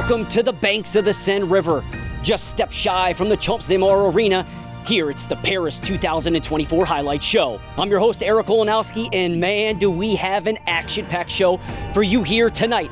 Welcome to the banks of the Seine River. Just steps shy from the Champs de Mars Arena. Here it's the Paris 2024 Highlight Show. I'm your host, Eric Olenowski, and man, do we have an action-packed show for you here tonight.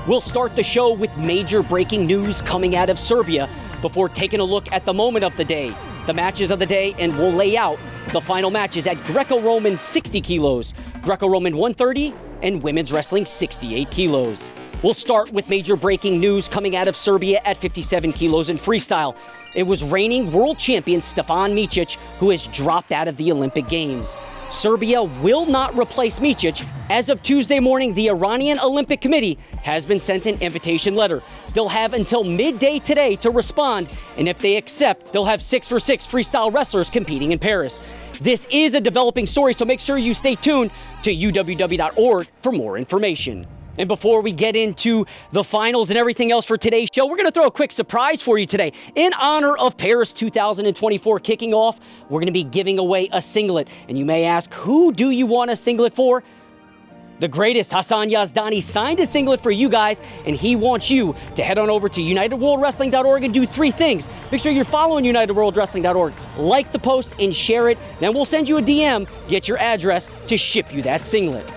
We'll start the show with major breaking news coming out of Serbia before taking a look at the moment of the day, the matches of the day, and we'll lay out the final matches at Greco-Roman 60 kilos, Greco-Roman 130, and women's wrestling 68 kilos. We'll start with major breaking news coming out of Serbia at 57 kilos in freestyle. It was reigning world champion Stefan Micic who has dropped out of the Olympic Games. Serbia will not replace Micic. As of Tuesday morning, the Iranian Olympic Committee has been sent an invitation letter. They'll have until midday today to respond, and if they accept, they'll have 6-for-6 freestyle wrestlers competing in Paris. This is a developing story, so make sure you stay tuned to uww.org for more information. And before we get into the finals and everything else for today's show, we're going to throw a quick surprise for you today. In honor of Paris 2024 kicking off, we're going to be giving away a singlet. And you may ask, who do you want a singlet for? The greatest, Hassan Yazdani, signed a singlet for you guys, and he wants you to head on over to UnitedWorldWrestling.org and do 3 things. Make sure you're following UnitedWorldWrestling.org, like the post, and share it. Then we'll send you a DM, get your address to ship you that singlet.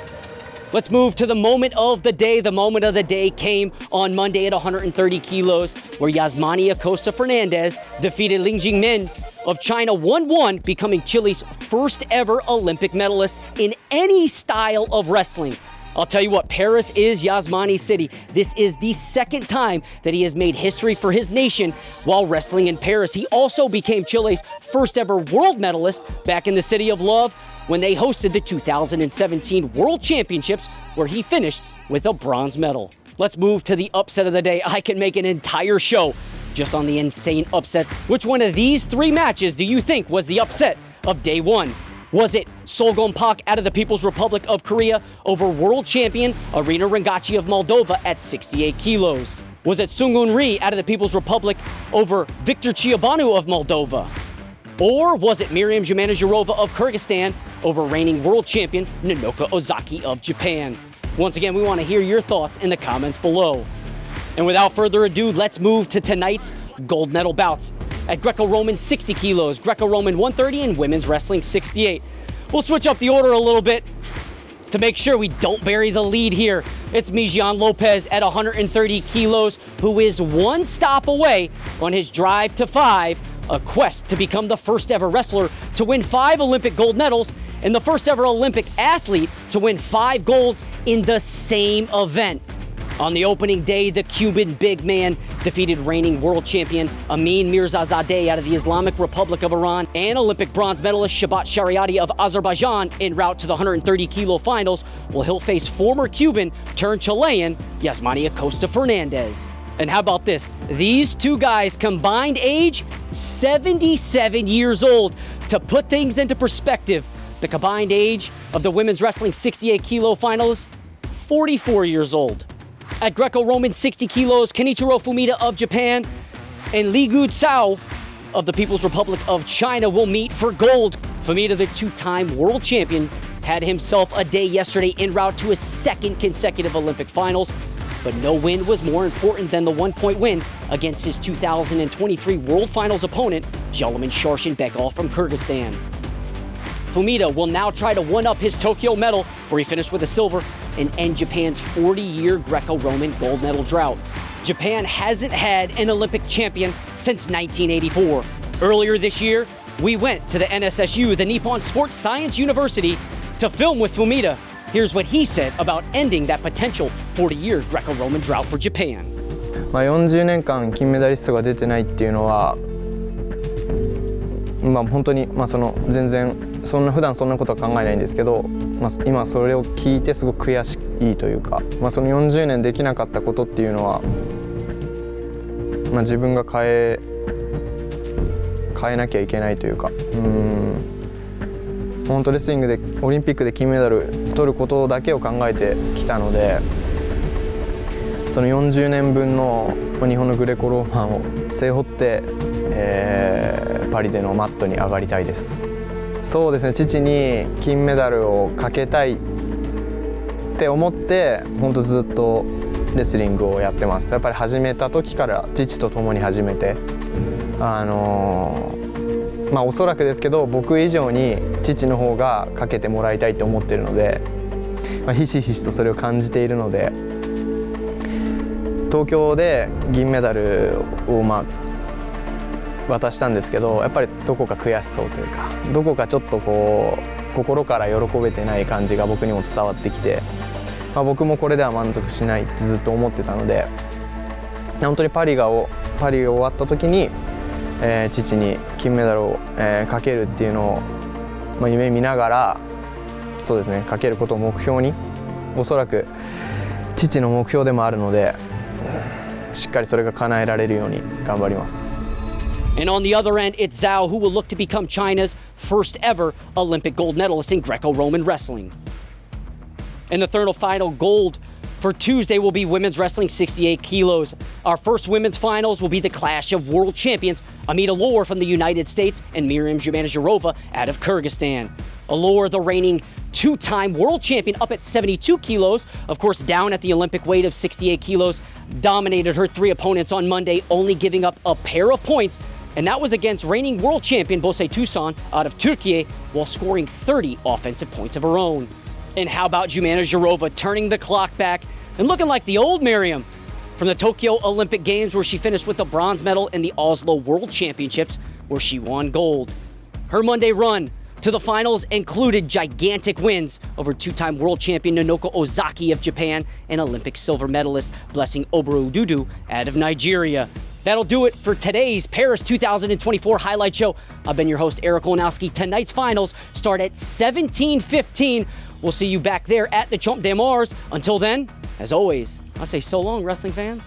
Let's move to the moment of the day. The moment of the day came on Monday at 130 kilos, where Yasmani Acosta Fernandez defeated Ling Jingmin of China 1-1, becoming Chile's first ever Olympic medalist in any style of wrestling. I'll tell you what, Paris is Yasmani's city. This is the second time that he has made history for his nation while wrestling in Paris. He also became Chile's first ever world medalist back in the City of Love when they hosted the 2017 World Championships, where he finished with a bronze medal. Let's move to the upset of the day. I can make an entire show just on the insane upsets. Which one of these 3 matches do you think was the upset of day 1? Was it Solgon Pak out of the People's Republic of Korea over world champion Arina Rangachi of Moldova at 68 kilos? Was it Sungun Ri out of the People's Republic over Viktor Chiabanu of Moldova? Or was it Miriam Zhumana-Zhurova of Kyrgyzstan over reigning world champion Nanoka Ozaki of Japan? Once again, we want to hear your thoughts in the comments below. And without further ado, let's move to tonight's gold medal bouts at Greco-Roman 60 kilos, Greco-Roman 130, and women's wrestling 68. We'll switch up the order a little bit to make sure we don't bury the lead here. It's Mijan Lopez at 130 kilos, who is 1 stop away on his drive to 5, a quest to become the first ever wrestler to win 5 Olympic gold medals and the first ever Olympic athlete to win 5 golds in the same event. On the opening day, the Cuban big man defeated reigning world champion Amin Mirzazadeh out of the Islamic Republic of Iran and Olympic bronze medalist Shabat Shariati of Azerbaijan en route to the 130 kilo finals, while he'll face former Cuban turned Chilean Yasmani Acosta Fernandez. And how about this? These 2 guys combined age 77 years old. To put things into perspective, the combined age of the women's wrestling 68 kilo finalists, 44 years old. At Greco-Roman 60 kilos, Kenichiro Fumita of Japan and Li Gu Cao of the People's Republic of China will meet for gold. Fumita, the 2-time world champion, had himself a day yesterday en route to his 2nd consecutive Olympic finals, but no win was more important than the 1-point win against his 2023 World Finals opponent, Jolomin Sharshin-Bekov from Kyrgyzstan. Fumita will now try to one-up his Tokyo medal, where he finished with a silver, and end Japan's 40-year Greco-Roman gold medal drought. Japan hasn't had an Olympic champion since 1984. Earlier this year, we went to the NSSU, the Nippon Sports Science University, to film with Fumita. Here's what he said about ending that potential 40-year Greco-Roman drought for Japan. 40年間金メダリストが出てないっていうのは、本当に全然普段そんなことは考えないんですけど、今それを聞いてすごく悔しいというか、その40年できなかったことっていうのは、自分が変えなきゃいけないというか、本当レスリングでオリンピックで金メダル取ることだけを考えてきたので、その40年分の日本のグレコローマンを背負って、パリでのマットに上がりたいです。そうですね、父に金メダルをかけたいって思って、本当ずっとレスリングをやってます。やっぱり始めた時から父と共に始めて、おそらくですけど僕以上に父の方がかけてもらいたいと思っているので、ひしひしとそれを感じているので、東京で銀メダルを渡したんですけど、やっぱりどこか悔しそうというか、どこかちょっとこう心から喜べてない感じが僕にも伝わってきて、僕もこれでは満足しないってずっと思ってたので、本当にパリが終わった時に、父に金メダルを、かけるっていうのを、夢見ながら、そうですね、かけることを目標に、おそらく父の目標でもあるので、しっかりそれが叶えられるように頑張ります。And on the other end, it's Zhao, who will look to become China's first ever Olympic gold medalist in Greco-Roman wrestling. And the third and final gold for Tuesday will be women's wrestling 68 kilos. Our first women's finals will be the clash of world champions Amita Allure from the United States and Miriam Zhumanazharova out of Kyrgyzstan. Allure, the reigning two-time world champion, up at 72 kilos, of course down at the Olympic weight of 68 kilos, dominated her three opponents on Monday, only giving up a pair of points, and that was against reigning world champion Bose Tusan out of Turkey, while scoring 30 offensive points of her own. And how about Zhumanazharova turning the clock back and looking like the old Miriam from the Tokyo Olympic Games, where she finished with the bronze medal in the Oslo World Championships, where she won gold. Her Monday run to the finals included gigantic wins over two-time world champion Nanoko Ozaki of Japan and Olympic silver medalist Blessing Obarududu out of Nigeria. That'll do it for today's Paris 2024 highlight show. I've been your host, Eric Kolonowski. Tonight's finals start at 17:15. We'll see you back there at the Champ de Mars. Until then, as always, I say so long, wrestling fans.